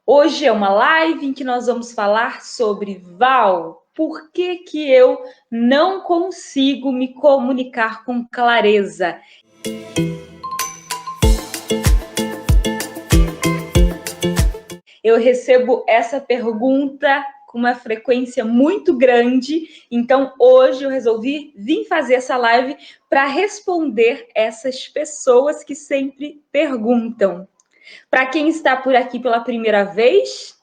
Hoje é uma live em que nós vamos falar sobre Val, por que que eu não consigo me comunicar com clareza? Eu recebo essa pergunta com uma frequência muito grande, então hoje eu resolvi vir fazer essa live para responder essas pessoas que sempre perguntam. Para quem está por aqui pela primeira vez,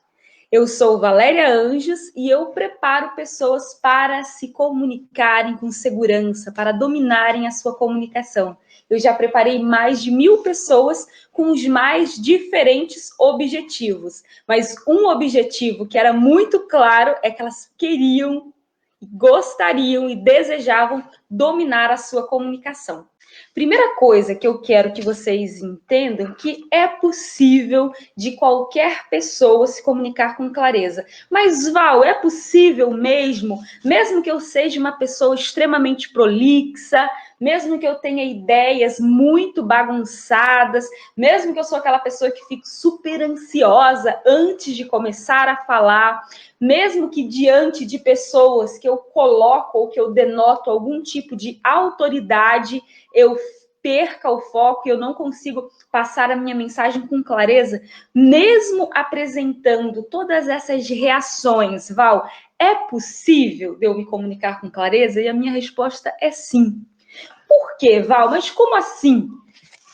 eu sou Valéria Anjos e eu preparo pessoas para se comunicarem com segurança, para dominarem a sua comunicação. Eu já preparei mais de 1000 pessoas com os mais diferentes objetivos, mas um objetivo que era muito claro é que elas queriam, gostariam e desejavam dominar a sua comunicação. Primeira coisa que eu quero que vocês entendam que é possível de qualquer pessoa se comunicar com clareza. Mas, Val, é possível mesmo que eu seja uma pessoa extremamente prolixa, mesmo que eu tenha ideias muito bagunçadas, mesmo que eu sou aquela pessoa que fique super ansiosa antes de começar a falar, mesmo que diante de pessoas que eu coloco ou que eu denoto algum tipo de autoridade, eu perca o foco e eu não consigo passar a minha mensagem com clareza, mesmo apresentando todas essas reações, Val, é possível eu me comunicar com clareza? E a minha resposta é sim. Por quê, Val? Mas como assim?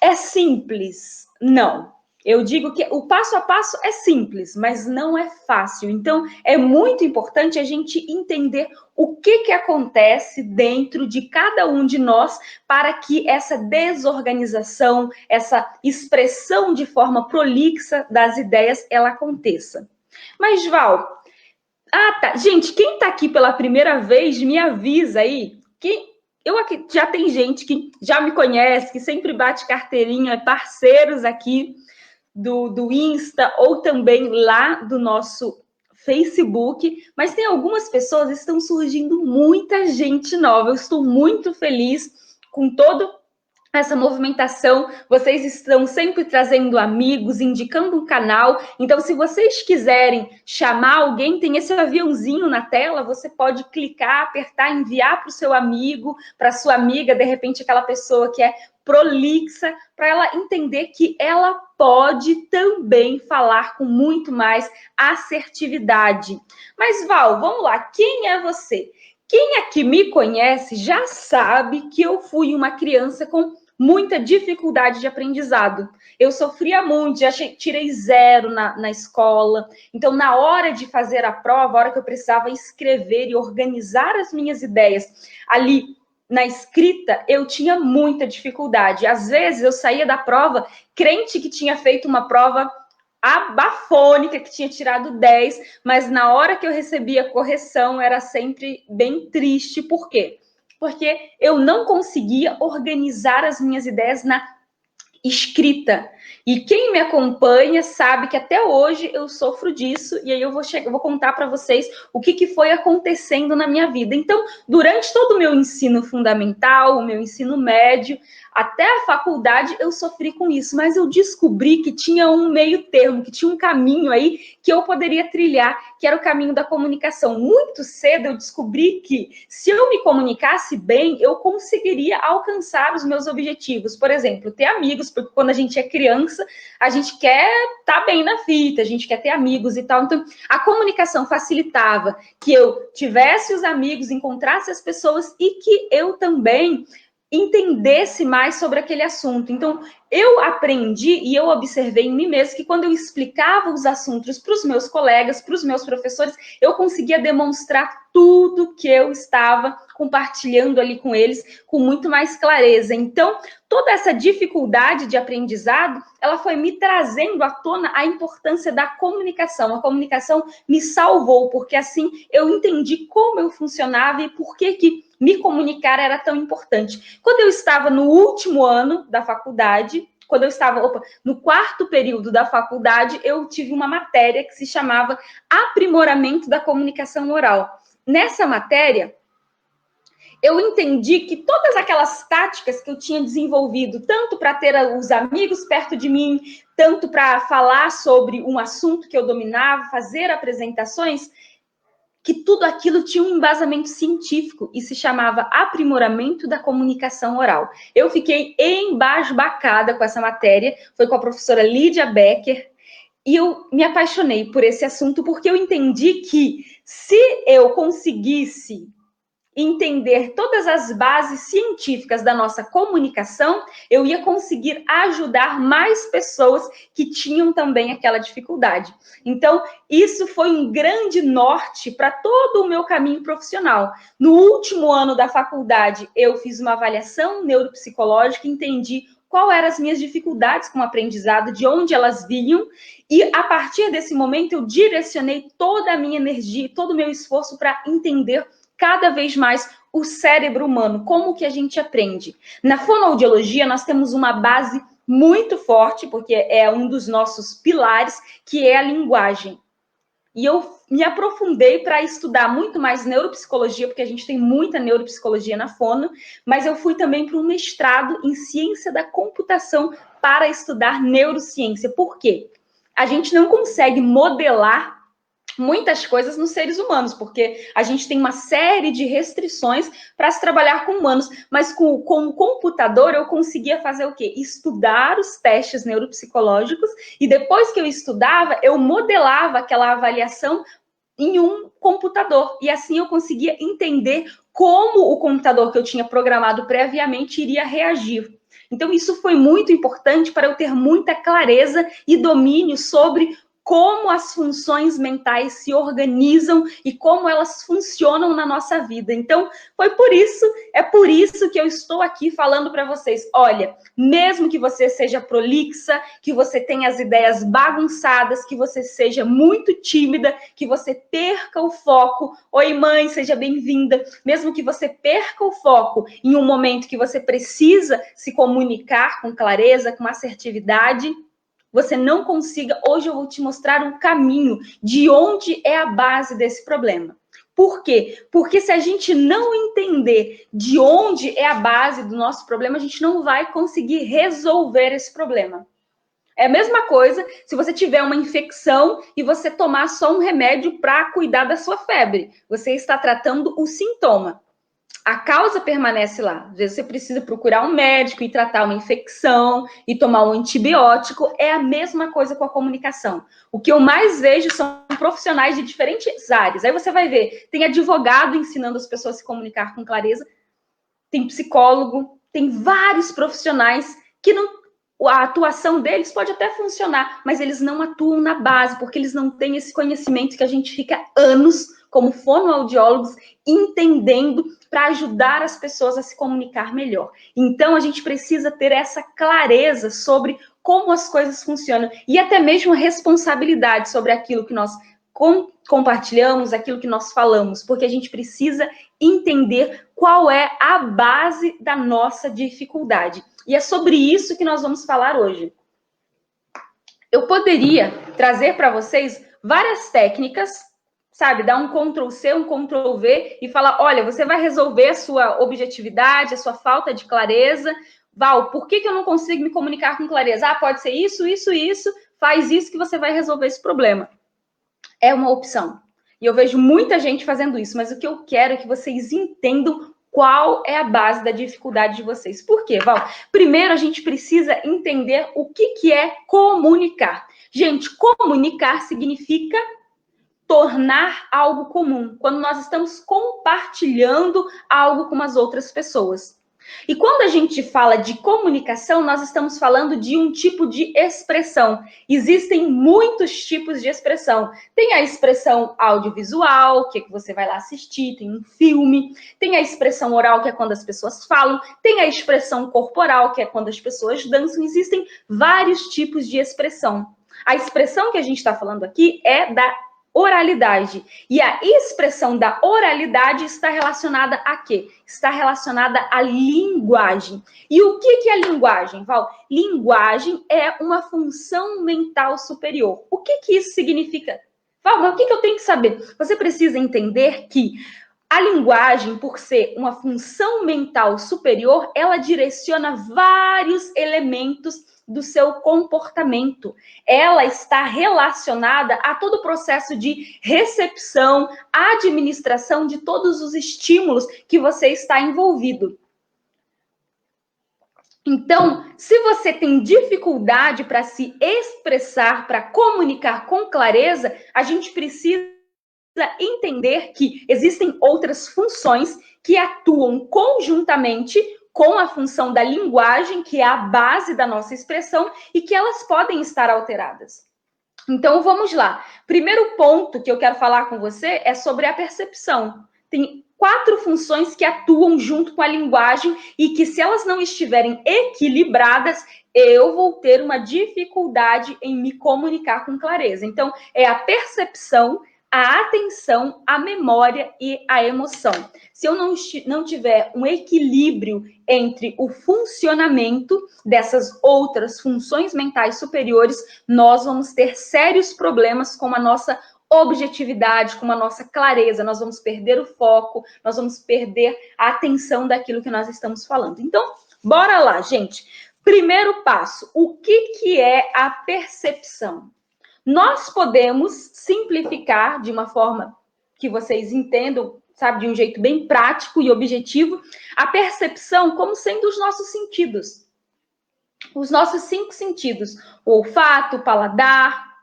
É simples? Não. Eu digo que o passo a passo é simples, mas não é fácil. Então, é muito importante a gente entender o que acontece dentro de cada um de nós para que essa desorganização, essa expressão de forma prolixa das ideias, ela aconteça. Mas, Val, tá. Gente, quem está aqui pela primeira vez, me avisa aí. Eu aqui já tem gente que já me conhece, que sempre bate carteirinha, parceiros aqui do Insta ou também lá do nosso Facebook, mas tem algumas pessoas, estão surgindo muita gente nova. Eu estou muito feliz com todo essa movimentação, vocês estão sempre trazendo amigos, indicando um canal. Então, se vocês quiserem chamar alguém, tem esse aviãozinho na tela, você pode clicar, apertar, enviar para o seu amigo, para a sua amiga, de repente aquela pessoa que é prolixa, para ela entender que ela pode também falar com muito mais assertividade. Mas, Val, vamos lá, quem é você? Quem aqui me conhece já sabe que eu fui uma criança com muita dificuldade de aprendizado. Eu sofria muito, já tirei 0 na escola. Então, na hora de fazer a prova, a hora que eu precisava escrever e organizar as minhas ideias ali na escrita, eu tinha muita dificuldade. Às vezes, eu saía da prova crente que tinha feito uma prova abafônica, que tinha tirado 10, mas na hora que eu recebia a correção, era sempre bem triste. Por quê? Porque eu não conseguia organizar as minhas ideias na escrita. E quem me acompanha sabe que até hoje eu sofro disso, e aí eu vou contar para vocês o que foi acontecendo na minha vida. Então, durante todo o meu ensino fundamental, o meu ensino médio, até a faculdade, eu sofri com isso, mas eu descobri que tinha um meio termo, que tinha um caminho aí que eu poderia trilhar, que era o caminho da comunicação. Muito cedo eu descobri que, se eu me comunicasse bem, eu conseguiria alcançar os meus objetivos. Por exemplo, ter amigos, porque quando a gente é criança, a gente quer estar bem na fita, a gente quer ter amigos e tal. Então, a comunicação facilitava que eu tivesse os amigos, encontrasse as pessoas e que eu também entendesse mais sobre aquele assunto. Então, eu aprendi e eu observei em mim mesma que quando eu explicava os assuntos para os meus colegas, para os meus professores, eu conseguia demonstrar tudo que eu estava compartilhando ali com eles com muito mais clareza. Então, toda essa dificuldade de aprendizado, ela foi me trazendo à tona a importância da comunicação. A comunicação me salvou, porque assim eu entendi como eu funcionava e por que me comunicar era tão importante. Quando eu estava no último ano da faculdade, quando eu estava no 4º período da faculdade, eu tive uma matéria que se chamava Aprimoramento da Comunicação Oral. Nessa matéria, eu entendi que todas aquelas táticas que eu tinha desenvolvido, tanto para ter os amigos perto de mim, tanto para falar sobre um assunto que eu dominava, fazer apresentações, que tudo aquilo tinha um embasamento científico e se chamava aprimoramento da comunicação oral. Eu fiquei embasbacada com essa matéria, foi com a professora Lídia Becker, e eu me apaixonei por esse assunto, porque eu entendi que se eu conseguisse entender todas as bases científicas da nossa comunicação, eu ia conseguir ajudar mais pessoas que tinham também aquela dificuldade. Então, isso foi um grande norte para todo o meu caminho profissional. No último ano da faculdade, eu fiz uma avaliação neuropsicológica, entendi quais eram as minhas dificuldades com o aprendizado, de onde elas vinham, e a partir desse momento eu direcionei toda a minha energia, todo o meu esforço para entender cada vez mais o cérebro humano, como que a gente aprende. Na fonoaudiologia, nós temos uma base muito forte, porque é um dos nossos pilares, que é a linguagem. E eu me aprofundei para estudar muito mais neuropsicologia, porque a gente tem muita neuropsicologia na fono, mas eu fui também para um mestrado em ciência da computação para estudar neurociência. Por quê? A gente não consegue modelar muitas coisas nos seres humanos, porque a gente tem uma série de restrições para se trabalhar com humanos, mas com o computador eu conseguia fazer o quê? Estudar os testes neuropsicológicos, e depois que eu estudava, eu modelava aquela avaliação em um computador, e assim eu conseguia entender como o computador que eu tinha programado previamente iria reagir. Então isso foi muito importante para eu ter muita clareza e domínio sobre como as funções mentais se organizam e como elas funcionam na nossa vida. Então, é por isso que eu estou aqui falando para vocês. Olha, mesmo que você seja prolixa, que você tenha as ideias bagunçadas, que você seja muito tímida, que você perca o foco. Oi, mãe, seja bem-vinda. Mesmo que você perca o foco em um momento que você precisa se comunicar com clareza, com assertividade, você não consiga, hoje eu vou te mostrar um caminho de onde é a base desse problema. Por quê? Porque se a gente não entender de onde é a base do nosso problema, a gente não vai conseguir resolver esse problema. É a mesma coisa se você tiver uma infecção e você tomar só um remédio para cuidar da sua febre. Você está tratando o sintoma. A causa permanece lá. Às vezes você precisa procurar um médico e tratar uma infecção e tomar um antibiótico. É a mesma coisa com a comunicação. O que eu mais vejo são profissionais de diferentes áreas. Aí você vai ver, tem advogado ensinando as pessoas a se comunicar com clareza, tem psicólogo, tem vários profissionais que não... A atuação deles pode até funcionar, mas eles não atuam na base, porque eles não têm esse conhecimento que a gente fica anos, como fonoaudiólogos, entendendo para ajudar as pessoas a se comunicar melhor. Então, a gente precisa ter essa clareza sobre como as coisas funcionam e até mesmo a responsabilidade sobre aquilo que nós compartilhamos, aquilo que nós falamos, porque a gente precisa entender qual é a base da nossa dificuldade. E é sobre isso que nós vamos falar hoje. Eu poderia trazer para vocês várias técnicas, sabe? Dar um Ctrl+C, um Ctrl+V e falar, olha, você vai resolver a sua objetividade, a sua falta de clareza. Val, por que eu não consigo me comunicar com clareza? Ah, pode ser isso, isso, isso. Faz isso que você vai resolver esse problema. É uma opção. E eu vejo muita gente fazendo isso, mas o que eu quero é que vocês entendam qual é a base da dificuldade de vocês. Por quê, Val? Primeiro, a gente precisa entender o que é comunicar. Gente, comunicar significa tornar algo comum, quando nós estamos compartilhando algo com as outras pessoas. E quando a gente fala de comunicação, nós estamos falando de um tipo de expressão. Existem muitos tipos de expressão. Tem a expressão audiovisual, que é que você vai lá assistir, tem um filme. Tem a expressão oral, que é quando as pessoas falam. Tem a expressão corporal, que é quando as pessoas dançam. Existem vários tipos de expressão. A expressão que a gente está falando aqui é da oralidade. E a expressão da oralidade está relacionada a quê? Está relacionada à linguagem. E o que é linguagem, Val? Linguagem é uma função mental superior. O que isso significa? Val, mas o que eu tenho que saber? Você precisa entender que A linguagem, por ser uma função mental superior, ela direciona vários elementos do seu comportamento. Ela está relacionada a todo o processo de recepção, administração de todos os estímulos que você está envolvido. Então, se você tem dificuldade para se expressar, para comunicar com clareza, a gente precisa entender que existem outras funções que atuam conjuntamente com a função da linguagem, que é a base da nossa expressão, e que elas podem estar alteradas. Então, vamos lá. Primeiro ponto que eu quero falar com você é sobre a percepção. Tem 4 funções que atuam junto com a linguagem e que, se elas não estiverem equilibradas, eu vou ter uma dificuldade em me comunicar com clareza. Então, é a percepção, a atenção, a memória e a emoção. Se eu não tiver um equilíbrio entre o funcionamento dessas outras funções mentais superiores, nós vamos ter sérios problemas com a nossa objetividade, com a nossa clareza, nós vamos perder o foco, nós vamos perder a atenção daquilo que nós estamos falando. Então, bora lá, gente. Primeiro passo, o que é a percepção? Nós podemos simplificar de uma forma que vocês entendam, sabe, de um jeito bem prático e objetivo, a percepção como sendo os nossos sentidos. Os nossos 5 sentidos: o olfato, o paladar,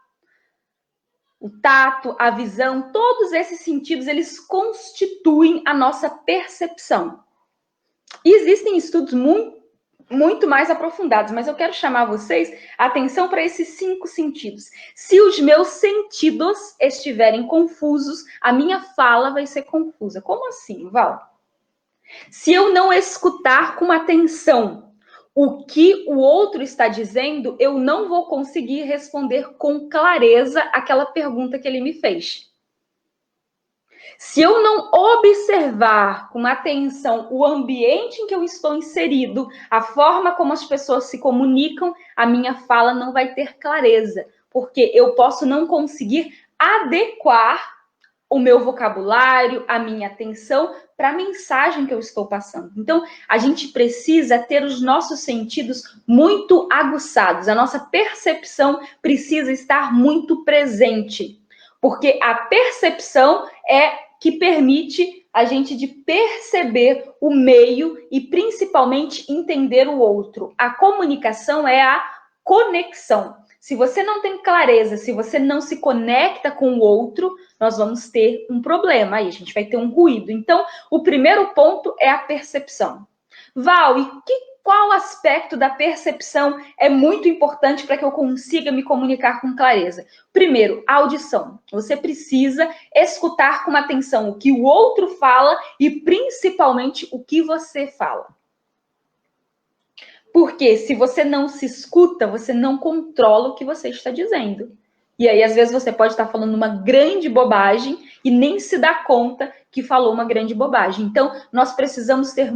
o tato, a visão, todos esses sentidos, eles constituem a nossa percepção. E existem estudos muito mais aprofundados, mas eu quero chamar vocês a atenção para esses 5 sentidos. Se os meus sentidos estiverem confusos, a minha fala vai ser confusa. Como assim, Val? Se eu não escutar com atenção o que o outro está dizendo, eu não vou conseguir responder com clareza aquela pergunta que ele me fez. Se eu não observar com atenção o ambiente em que eu estou inserido, a forma como as pessoas se comunicam, a minha fala não vai ter clareza, porque eu posso não conseguir adequar o meu vocabulário, a minha atenção para a mensagem que eu estou passando. Então, a gente precisa ter os nossos sentidos muito aguçados, a nossa percepção precisa estar muito presente, porque a percepção é que permite a gente de perceber o meio e principalmente entender o outro. A comunicação é a conexão. Se você não tem clareza, se você não se conecta com o outro, nós vamos ter um problema, aí a gente vai ter um ruído. Então, o primeiro ponto é a percepção. Val, e qual aspecto da percepção é muito importante para que eu consiga me comunicar com clareza? Primeiro, a audição. Você precisa escutar com atenção o que o outro fala e principalmente o que você fala. Porque se você não se escuta, você não controla o que você está dizendo. E aí, às vezes, você pode estar falando uma grande bobagem e nem se dá conta que falou uma grande bobagem. Então, nós precisamos ter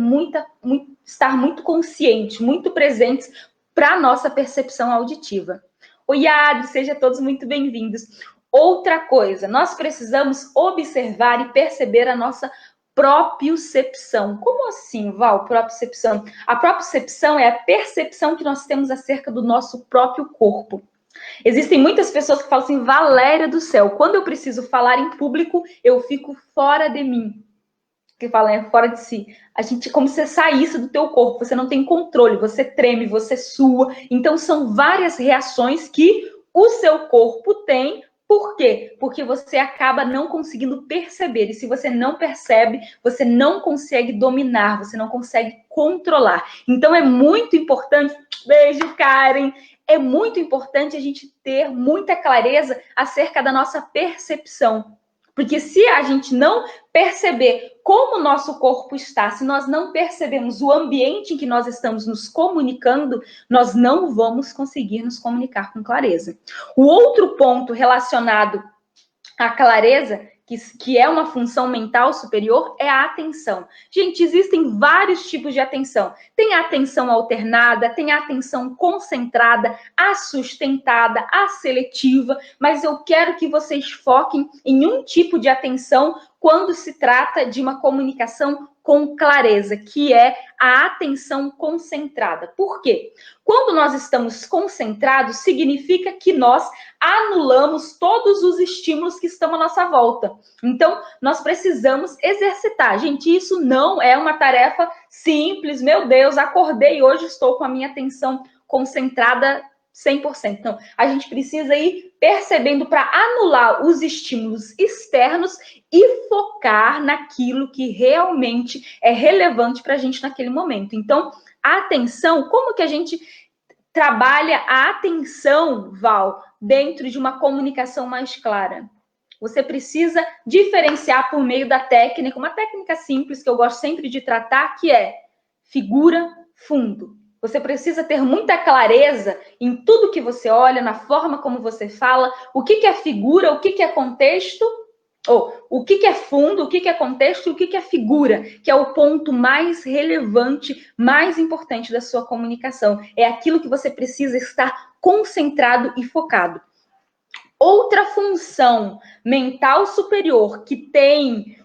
estar muito conscientes, muito presentes para a nossa percepção auditiva. Oi, Adri, sejam todos muito bem-vindos. Outra coisa, nós precisamos observar e perceber a nossa propriocepção. Como assim, Val, propriocepção? A propriocepção é a percepção que nós temos acerca do nosso próprio corpo. Existem muitas pessoas que falam assim, Valéria do céu, quando eu preciso falar em público, eu fico fora de mim. Que falam, é fora de si. A gente, como se você saísse do teu corpo, você não tem controle, você treme, você sua. Então, são várias reações que o seu corpo tem. Por quê? Porque você acaba não conseguindo perceber. E se você não percebe, você não consegue dominar, você não consegue controlar. Então, é muito importante... Beijo, Karen! É muito importante a gente ter muita clareza acerca da nossa percepção. Porque se a gente não perceber como o nosso corpo está, se nós não percebemos o ambiente em que nós estamos nos comunicando, nós não vamos conseguir nos comunicar com clareza. O outro ponto relacionado A clareza, que é uma função mental superior, é a atenção. Gente, existem vários tipos de atenção. Tem a atenção alternada, tem a atenção concentrada, a sustentada, a seletiva, mas eu quero que vocês foquem em um tipo de atenção quando se trata de uma comunicação com clareza, que é a atenção concentrada. Por quê? Quando nós estamos concentrados, significa que nós anulamos todos os estímulos que estão à nossa volta. Então, nós precisamos exercitar. Gente, isso não é uma tarefa simples. Meu Deus, acordei hoje, estou com a minha atenção concentrada 100%. Não, a gente precisa ir percebendo para anular os estímulos externos e focar naquilo que realmente é relevante para a gente naquele momento. Então, a atenção, como que a gente trabalha a atenção, Val, dentro de uma comunicação mais clara? Você precisa diferenciar por meio da técnica, uma técnica simples que eu gosto sempre de tratar, que é figura, fundo. Você precisa ter muita clareza em tudo que você olha, na forma como você fala, o que é figura, o que é contexto, ou o que é fundo, o que é contexto, o que é figura, que é o ponto mais relevante, mais importante da sua comunicação. É aquilo que você precisa estar concentrado e focado. Outra função mental superior que tem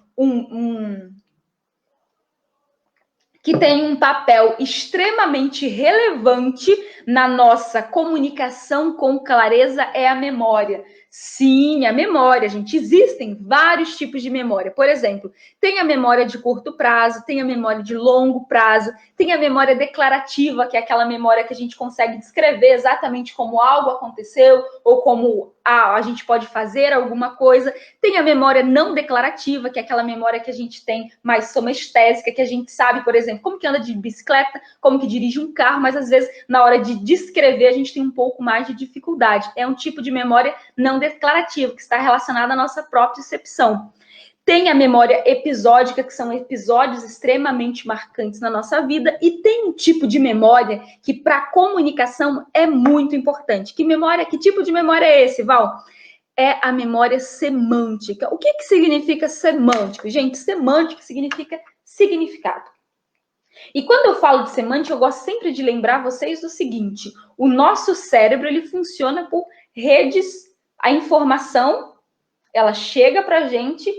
um papel extremamente relevante na nossa comunicação com clareza é a memória. Sim, a memória, gente. Existem vários tipos de memória. Por exemplo, tem a memória de curto prazo, tem a memória de longo prazo, tem a memória declarativa, que é aquela memória que a gente consegue descrever exatamente como algo aconteceu ou como a gente pode fazer alguma coisa. Tem a memória não declarativa, que é aquela memória que a gente tem mais somestésica, que a gente sabe, por exemplo, como que anda de bicicleta, como que dirige um carro, mas às vezes na hora de descrever a gente tem um pouco mais de dificuldade. É um tipo de memória não declarativa, que está relacionada à nossa propriocepção. Tem a memória episódica, que são episódios extremamente marcantes na nossa vida, e tem um tipo de memória que para a comunicação é muito importante. Que tipo de memória é esse, Val? É a memória semântica. O que significa semântico? Gente, semântico significa significado. E quando eu falo de semântica, eu gosto sempre de lembrar vocês do seguinte: o nosso cérebro, ele funciona por redes. A informação, ela chega para a gente,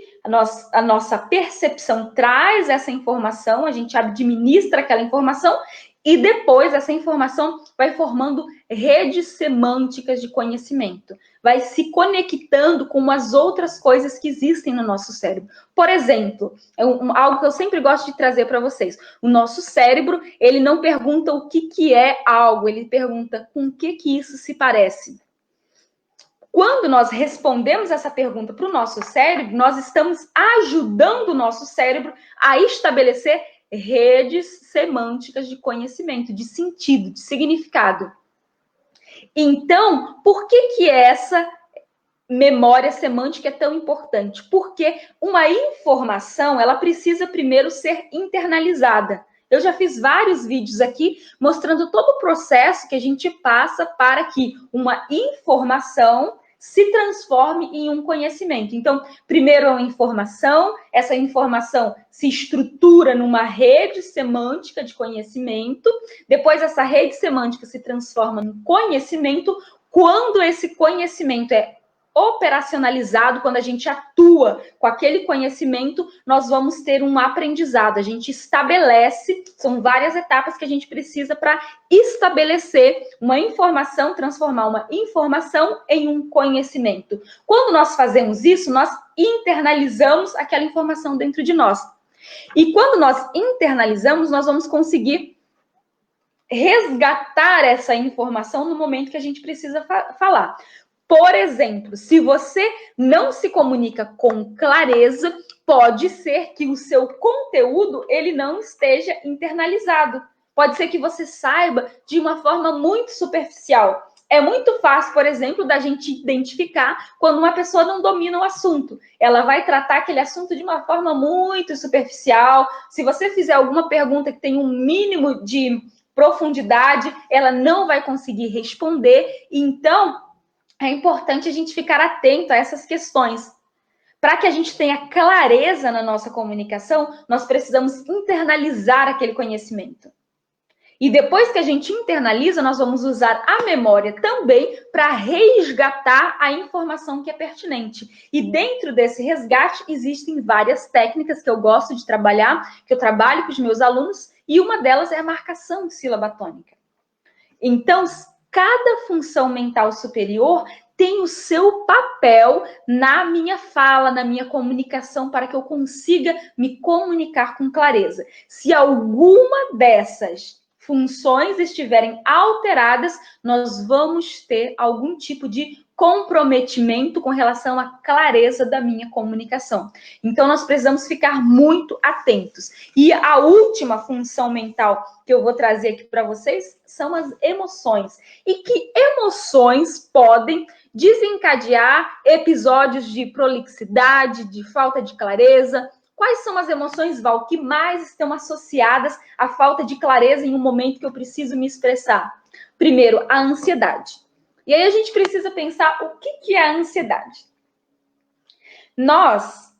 a nossa percepção traz essa informação, a gente administra aquela informação e depois essa informação vai formando redes semânticas de conhecimento, vai se conectando com as outras coisas que existem no nosso cérebro. Por exemplo, algo que eu sempre gosto de trazer para vocês: o nosso cérebro, ele não pergunta o que é algo, ele pergunta com o que isso se parece. Quando nós respondemos essa pergunta para o nosso cérebro, nós estamos ajudando o nosso cérebro a estabelecer redes semânticas de conhecimento, de sentido, de significado. Então, por que essa memória semântica é tão importante? Porque uma informação, ela precisa primeiro ser internalizada. Eu já fiz vários vídeos aqui mostrando todo o processo que a gente passa para que uma informação se transforme em um conhecimento. Então, primeiro é uma informação, essa informação se estrutura numa rede semântica de conhecimento, depois essa rede semântica se transforma em conhecimento. Quando esse conhecimento é operacionalizado, quando a gente atua com aquele conhecimento, nós vamos ter um aprendizado. A gente estabelece, são várias etapas que a gente precisa para estabelecer uma informação, transformar uma informação em um conhecimento. Quando nós fazemos isso, nós internalizamos aquela informação dentro de nós. E quando nós internalizamos, nós vamos conseguir resgatar essa informação no momento que a gente precisa falar. Por exemplo, se você não se comunica com clareza, pode ser que o seu conteúdo ele não esteja internalizado. Pode ser que você saiba de uma forma muito superficial. É muito fácil, por exemplo, da gente identificar quando uma pessoa não domina o assunto. Ela vai tratar aquele assunto de uma forma muito superficial. Se você fizer alguma pergunta que tem um mínimo de profundidade, ela não vai conseguir responder. Então, é importante a gente ficar atento a essas questões. Para que a gente tenha clareza na nossa comunicação, nós precisamos internalizar aquele conhecimento. E depois que a gente internaliza, nós vamos usar a memória também para resgatar a informação que é pertinente. E dentro desse resgate, existem várias técnicas que eu gosto de trabalhar, que eu trabalho com os meus alunos, e uma delas é a marcação sílaba-tônica. Então, cada função mental superior tem o seu papel na minha fala, na minha comunicação, para que eu consiga me comunicar com clareza. Se alguma dessas funções estiverem alteradas, nós vamos ter algum tipo de comprometimento com relação à clareza da minha comunicação. Então, nós precisamos ficar muito atentos. E a última função mental que eu vou trazer aqui para vocês são as emoções. E que emoções podem desencadear episódios de prolixidade, de falta de clareza. Quais são as emoções, Val, que mais estão associadas à falta de clareza em um momento que eu preciso me expressar? Primeiro, a ansiedade. E aí a gente precisa pensar o que é a ansiedade. Nós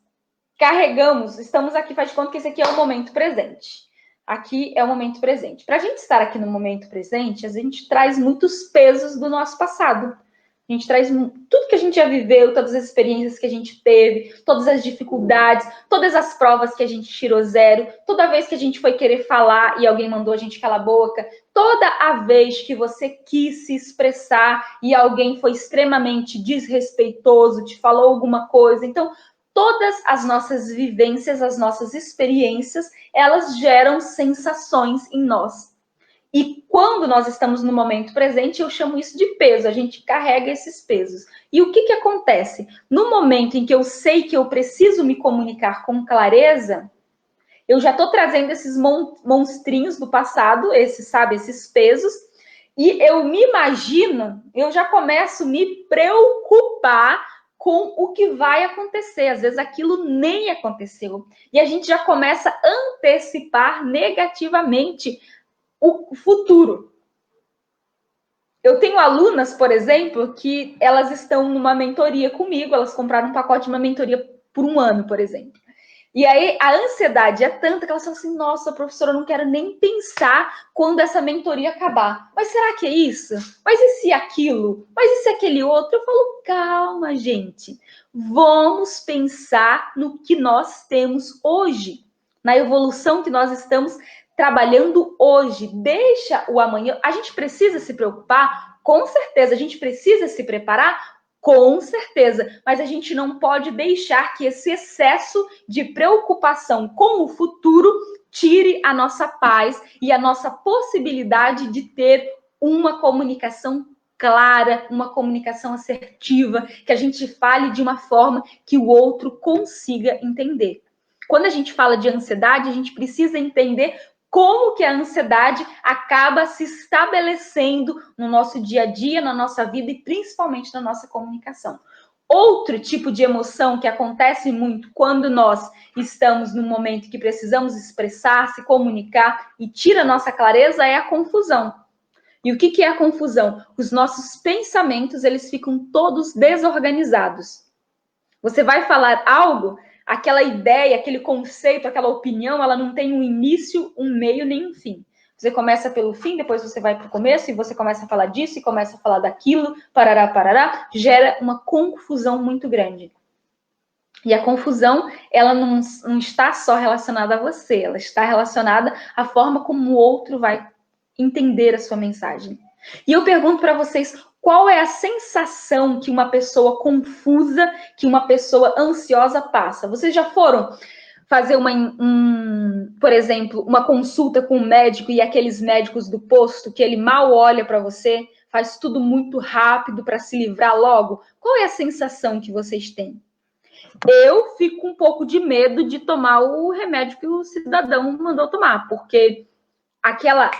carregamos, estamos aqui, faz de conta que esse aqui é o momento presente. Aqui é o momento presente. Para a gente estar aqui no momento presente, a gente traz muitos pesos do nosso passado. A gente traz tudo que a gente já viveu, todas as experiências que a gente teve, todas as dificuldades, todas as provas que a gente tirou zero, toda vez que a gente foi querer falar e alguém mandou a gente calar a boca, toda a vez que você quis se expressar e alguém foi extremamente desrespeitoso, te falou alguma coisa. Então, todas as nossas vivências, as nossas experiências, elas geram sensações em nós. E quando nós estamos no momento presente, eu chamo isso de peso, a gente carrega esses pesos. E o que acontece? No momento em que eu sei que eu preciso me comunicar com clareza, eu já estou trazendo esses monstrinhos do passado, esses pesos, e eu me imagino, eu já começo a me preocupar com o que vai acontecer. Às vezes aquilo nem aconteceu. E a gente já começa a antecipar negativamente o futuro. Eu tenho alunas, por exemplo, que elas estão numa mentoria comigo, elas compraram um pacote de uma mentoria por um ano, por exemplo. E aí a ansiedade é tanta que elas falam assim, nossa, professora, eu não quero nem pensar quando essa mentoria acabar. Mas será que é isso? Mas e se aquilo? Mas e se aquele outro? Eu falo, calma, gente. Vamos pensar no que nós temos hoje, na evolução que nós estamos trabalhando hoje. Deixa o amanhã. A gente precisa se preocupar? Com certeza. A gente precisa se preparar? Com certeza. Mas a gente não pode deixar que esse excesso de preocupação com o futuro tire a nossa paz e a nossa possibilidade de ter uma comunicação clara, uma comunicação assertiva, que a gente fale de uma forma que o outro consiga entender. Quando a gente fala de ansiedade, a gente precisa entender como que a ansiedade acaba se estabelecendo no nosso dia a dia, na nossa vida e principalmente na nossa comunicação. Outro tipo de emoção que acontece muito quando nós estamos num momento que precisamos expressar, se comunicar e tira a nossa clareza é a confusão. E o que é a confusão? Os nossos pensamentos, eles ficam todos desorganizados. Você vai falar algo, aquela ideia, aquele conceito, aquela opinião, ela não tem um início, um meio, nem um fim. Você começa pelo fim, depois você vai para o começo, e você começa a falar disso, e começa a falar daquilo, parará, parará, gera uma confusão muito grande. E a confusão, ela não está só relacionada a você, ela está relacionada à forma como o outro vai entender a sua mensagem. E eu pergunto para vocês, qual é a sensação que uma pessoa confusa, que uma pessoa ansiosa passa? Vocês já foram fazer por exemplo, uma consulta com um médico e aqueles médicos do posto que ele mal olha para você, faz tudo muito rápido para se livrar logo? Qual é a sensação que vocês têm? Eu fico com um pouco de medo de tomar o remédio que o cidadão mandou tomar, porque aquele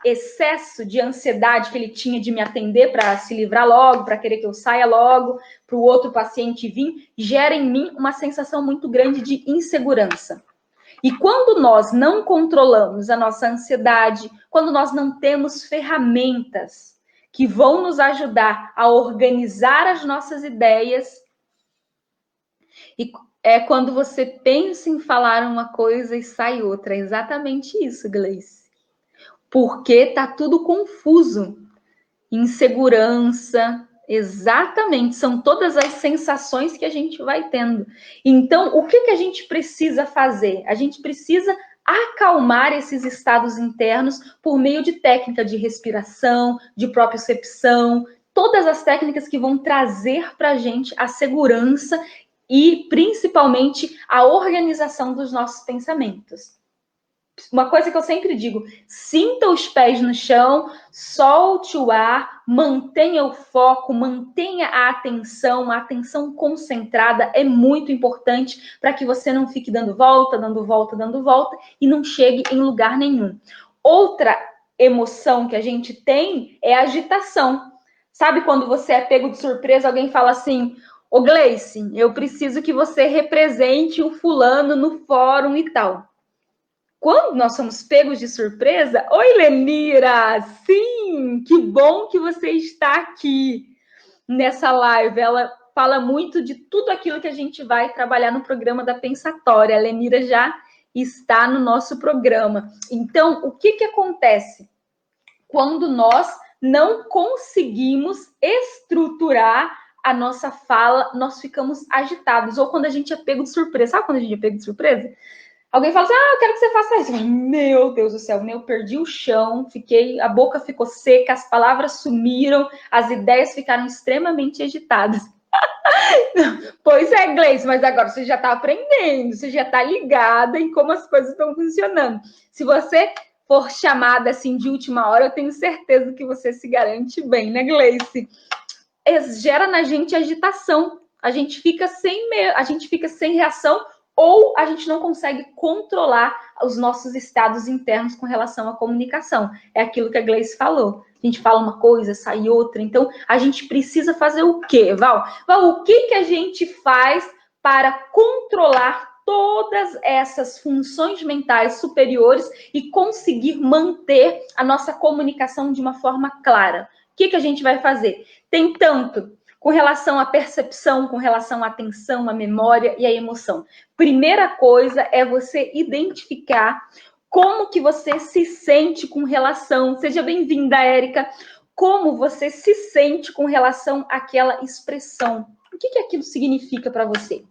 excesso de ansiedade que ele tinha de me atender para se livrar logo, para querer que eu saia logo, para o outro paciente vir, gera em mim uma sensação muito grande de insegurança. E quando nós não controlamos a nossa ansiedade, quando nós não temos ferramentas que vão nos ajudar a organizar as nossas ideias, E é quando você pensa em falar uma coisa e sai outra. É exatamente isso, Gleice. Porque tá tudo confuso. Insegurança, exatamente. São todas as sensações que a gente vai tendo. Então, o que a gente precisa fazer? A gente precisa acalmar esses estados internos por meio de técnica de respiração, de propriocepção, todas as técnicas que vão trazer para a gente a segurança e, principalmente, a organização dos nossos pensamentos. Uma coisa que eu sempre digo, sinta os pés no chão, solte o ar, mantenha o foco, mantenha a atenção concentrada é muito importante para que você não fique dando volta e não chegue em lugar nenhum. Outra emoção que a gente tem é a agitação. Sabe quando você é pego de surpresa, alguém fala assim: ô Gleice, eu preciso que você represente o fulano no fórum e tal. Quando nós somos pegos de surpresa, oi Lenira, sim, que bom que você está aqui nessa live. Ela fala muito de tudo aquilo que a gente vai trabalhar no programa da Pensatória. A Lenira já está no nosso programa. Então, o que acontece quando nós não conseguimos estruturar a nossa fala, nós ficamos agitados, ou quando a gente é pego de surpresa. Sabe quando a gente é pego de surpresa? Alguém fala assim, eu quero que você faça isso. Meu Deus do céu, eu perdi o chão, a boca ficou seca, as palavras sumiram, as ideias ficaram extremamente agitadas. Pois é, Gleice, mas agora você já está aprendendo, você já está ligada em como as coisas estão funcionando. Se você for chamada assim de última hora, eu tenho certeza que você se garante bem, né, Gleice? Gera na gente agitação, a gente fica sem reação, ou a gente não consegue controlar os nossos estados internos com relação à comunicação. É aquilo que a Gleice falou. A gente fala uma coisa, sai outra. Então, a gente precisa fazer o quê, Val? Val, o que a gente faz para controlar todas essas funções mentais superiores e conseguir manter a nossa comunicação de uma forma clara? O que a gente vai fazer? Tem tanto com relação à percepção, com relação à atenção, à memória e à emoção. Primeira coisa é você identificar como que você se sente com relação, seja bem-vinda, Érica, como você se sente com relação àquela expressão. O que aquilo significa para você?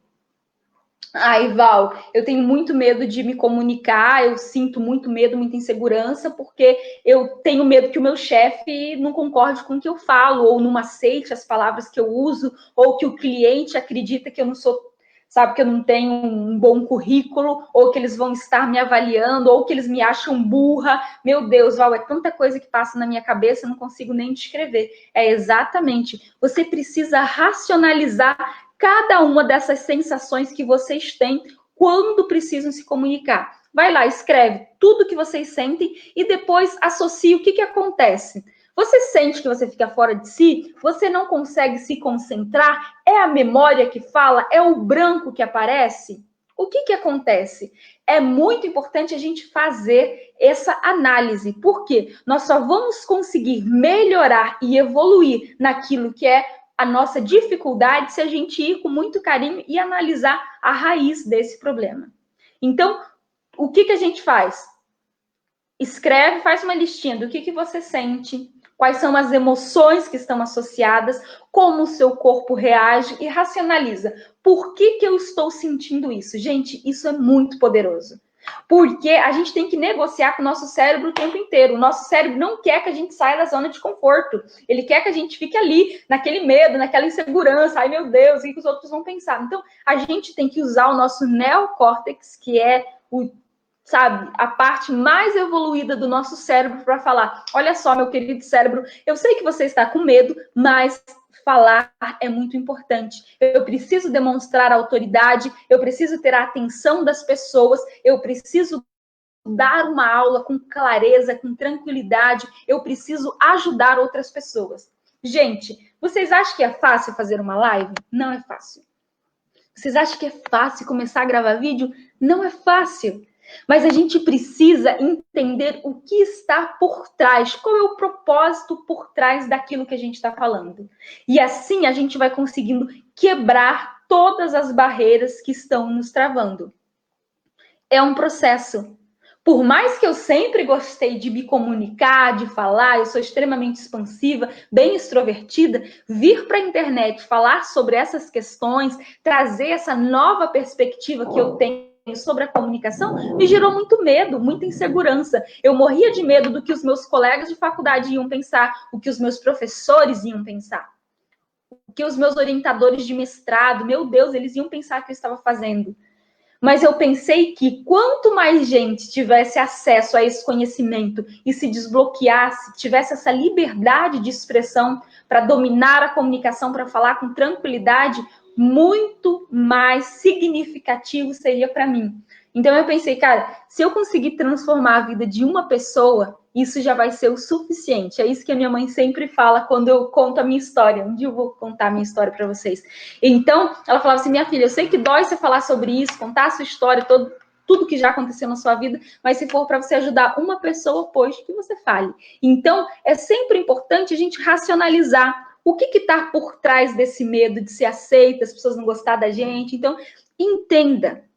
Ai, Val, eu tenho muito medo de me comunicar, eu sinto muito medo, muita insegurança, porque eu tenho medo que o meu chefe não concorde com o que eu falo, ou não aceite as palavras que eu uso, ou que o cliente acredita que eu não sou, sabe, que eu não tenho um bom currículo, ou que eles vão estar me avaliando, ou que eles me acham burra. Meu Deus, Val, é tanta coisa que passa na minha cabeça, eu não consigo nem descrever. É exatamente, você precisa racionalizar cada uma dessas sensações que vocês têm quando precisam se comunicar. Vai lá, escreve tudo que vocês sentem e depois associa o que acontece. Você sente que você fica fora de si? Você não consegue se concentrar? É a memória que fala? É o branco que aparece? O que acontece? É muito importante a gente fazer essa análise, porque nós só vamos conseguir melhorar e evoluir naquilo que é a nossa dificuldade se a gente ir com muito carinho e analisar a raiz desse problema. Então, o que a gente faz? Escreve, faz uma listinha do que você sente, quais são as emoções que estão associadas, como o seu corpo reage e racionaliza. Por que eu estou sentindo isso? Gente, isso é muito poderoso. Porque a gente tem que negociar com o nosso cérebro o tempo inteiro. O nosso cérebro não quer que a gente saia da zona de conforto. Ele quer que a gente fique ali, naquele medo, naquela insegurança. Ai, meu Deus, o que os outros vão pensar? Então, a gente tem que usar o nosso neocórtex, que é a parte mais evoluída do nosso cérebro para falar, olha só, meu querido cérebro, eu sei que você está com medo, mas falar é muito importante. Eu preciso demonstrar autoridade, eu preciso ter a atenção das pessoas, eu preciso dar uma aula com clareza, com tranquilidade, eu preciso ajudar outras pessoas. Gente, vocês acham que é fácil fazer uma live? Não é fácil. Vocês acham que é fácil começar a gravar vídeo? Não é fácil. Mas a gente precisa entender o que está por trás, qual é o propósito por trás daquilo que a gente está falando. E assim a gente vai conseguindo quebrar todas as barreiras que estão nos travando. É um processo. Por mais que eu sempre gostei de me comunicar, de falar, eu sou extremamente expansiva, bem extrovertida, vir para a internet falar sobre essas questões, trazer essa nova perspectiva que eu tenho sobre a comunicação, me gerou muito medo, muita insegurança. Eu morria de medo do que os meus colegas de faculdade iam pensar, o que os meus professores iam pensar, o que os meus orientadores de mestrado, meu Deus, eles iam pensar que eu estava fazendo. Mas eu pensei que quanto mais gente tivesse acesso a esse conhecimento e se desbloqueasse, tivesse essa liberdade de expressão para dominar a comunicação, para falar com tranquilidade, muito mais significativo seria para mim. Então eu pensei, cara, se eu conseguir transformar a vida de uma pessoa, isso já vai ser o suficiente. É isso que a minha mãe sempre fala quando eu conto a minha história. Um dia eu vou contar a minha história para vocês. Então, ela falava assim, minha filha, eu sei que dói você falar sobre isso, contar a sua história, tudo que já aconteceu na sua vida, mas se for para você ajudar uma pessoa, pois que você fale. Então, é sempre importante a gente racionalizar o que está por trás desse medo de ser aceita, as pessoas não gostar da gente. Então, entenda.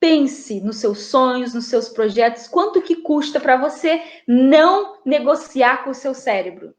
Pense nos seus sonhos, nos seus projetos, quanto que custa para você não negociar com o seu cérebro.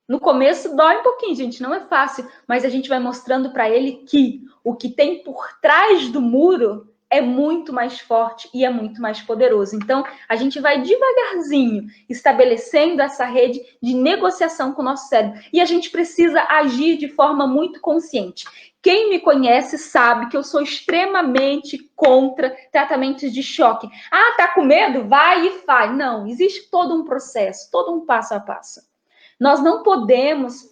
No começo dói um pouquinho, gente, não é fácil, mas a gente vai mostrando para ele que o que tem por trás do muro é muito mais forte e é muito mais poderoso. Então, a gente vai devagarzinho estabelecendo essa rede de negociação com o nosso cérebro. E a gente precisa agir de forma muito consciente. Quem me conhece sabe que eu sou extremamente contra tratamentos de choque. Ah, tá com medo? Vai e faz. Não, existe todo um processo, todo um passo a passo. Nós não podemos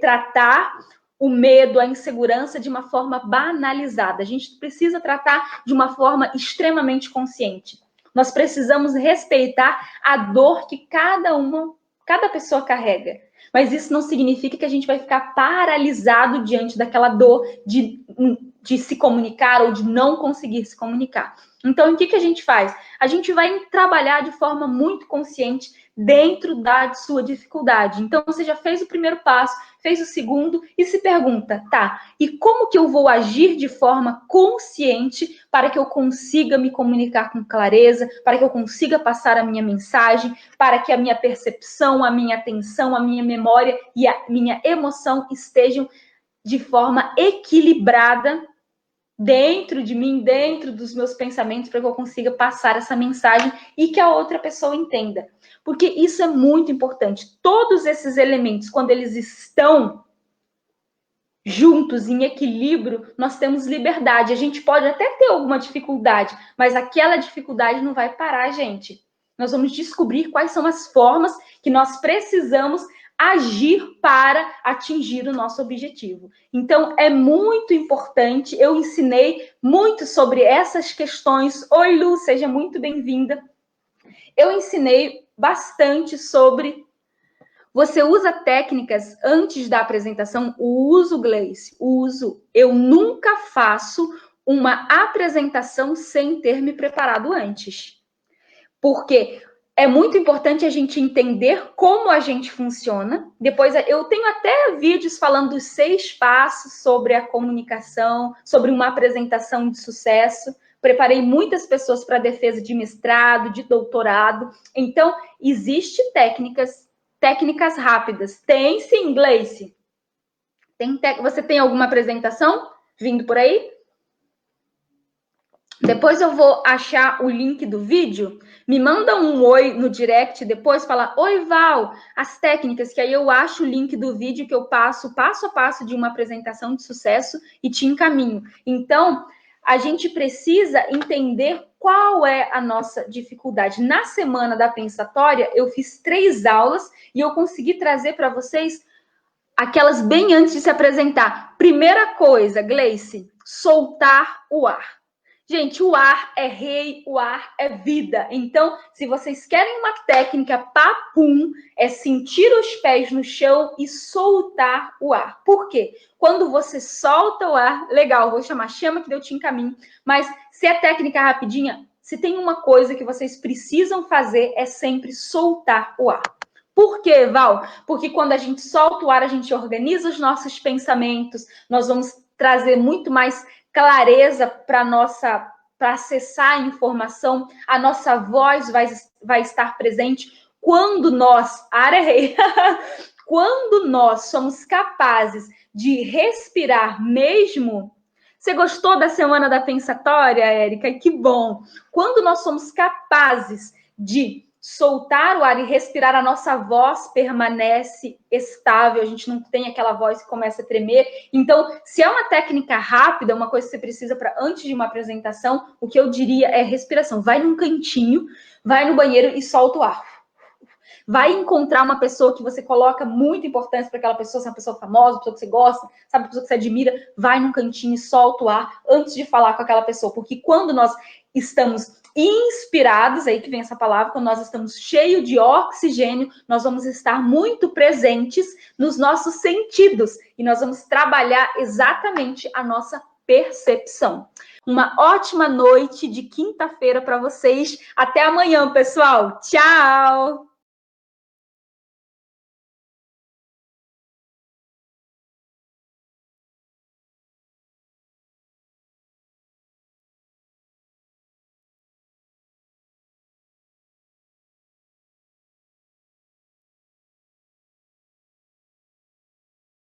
tratar o medo, a insegurança de uma forma banalizada. A gente precisa tratar de uma forma extremamente consciente. Nós precisamos respeitar a dor que cada pessoa carrega. Mas isso não significa que a gente vai ficar paralisado diante daquela dor de se comunicar ou de não conseguir se comunicar. Então, o que a gente faz? A gente vai trabalhar de forma muito consciente dentro da sua dificuldade. Então, você já fez o primeiro passo, fez o segundo e se pergunta, tá, e como que eu vou agir de forma consciente para que eu consiga me comunicar com clareza, para que eu consiga passar a minha mensagem, para que a minha percepção, a minha atenção, a minha memória e a minha emoção estejam de forma equilibrada dentro de mim, dentro dos meus pensamentos, para que eu consiga passar essa mensagem e que a outra pessoa entenda. Porque isso é muito importante. Todos esses elementos, quando eles estão juntos, em equilíbrio, nós temos liberdade. A gente pode até ter alguma dificuldade, mas aquela dificuldade não vai parar, gente. Nós vamos descobrir quais são as formas que nós precisamos agir para atingir o nosso objetivo. Então, é muito importante. Eu ensinei muito sobre essas questões. Oi, Lu, seja muito bem-vinda. Eu ensinei bastante sobre... Você usa técnicas antes da apresentação? Uso, Gleice, uso. Eu nunca faço uma apresentação sem ter me preparado antes. Porque é muito importante a gente entender como a gente funciona. Depois, eu tenho até vídeos falando dos 6 passos sobre a comunicação, sobre uma apresentação de sucesso. Preparei muitas pessoas para defesa de mestrado, de doutorado. Então, existem técnicas rápidas. Tem sim, Gleice. Você tem alguma apresentação vindo por aí? Depois eu vou achar o link do vídeo. Me manda um oi no direct depois, fala, oi, Val, as técnicas, que aí eu acho o link do vídeo que eu passo passo a passo de uma apresentação de sucesso e te encaminho. Então, a gente precisa entender qual é a nossa dificuldade. Na semana da pensatória, eu fiz 3 aulas e eu consegui trazer para vocês aquelas bem antes de se apresentar. Primeira coisa, Gleice, soltar o ar. Gente, o ar é rei, o ar é vida. Então, se vocês querem uma técnica papum, é sentir os pés no chão e soltar o ar. Por quê? Quando você solta o ar, legal, vou chamar, chama que eu te encaminho. Mas se é técnica rapidinha, se tem uma coisa que vocês precisam fazer, é sempre soltar o ar. Por quê, Val? Porque quando a gente solta o ar, a gente organiza os nossos pensamentos, nós vamos trazer muito mais clareza para acessar a informação, a nossa voz vai estar presente quando nós, quando nós somos capazes de respirar mesmo. Você gostou da Semana da Pensatória, Érica? Que bom! Quando nós somos capazes de soltar o ar e respirar, a nossa voz permanece estável, a gente não tem aquela voz que começa a tremer. Então, se é uma técnica rápida, uma coisa que você precisa para antes de uma apresentação, o que eu diria é respiração. Vai num cantinho, vai no banheiro e solta o ar. Vai encontrar uma pessoa que você coloca muita importância para aquela pessoa, se é uma pessoa famosa, uma pessoa que você gosta, sabe, uma pessoa que você admira, vai num cantinho e solta o ar antes de falar com aquela pessoa, porque quando nós estamos inspirados, aí que vem essa palavra, quando nós estamos cheios de oxigênio, nós vamos estar muito presentes nos nossos sentidos e nós vamos trabalhar exatamente a nossa percepção. Uma ótima noite de quinta-feira para vocês. Até amanhã, pessoal. Tchau!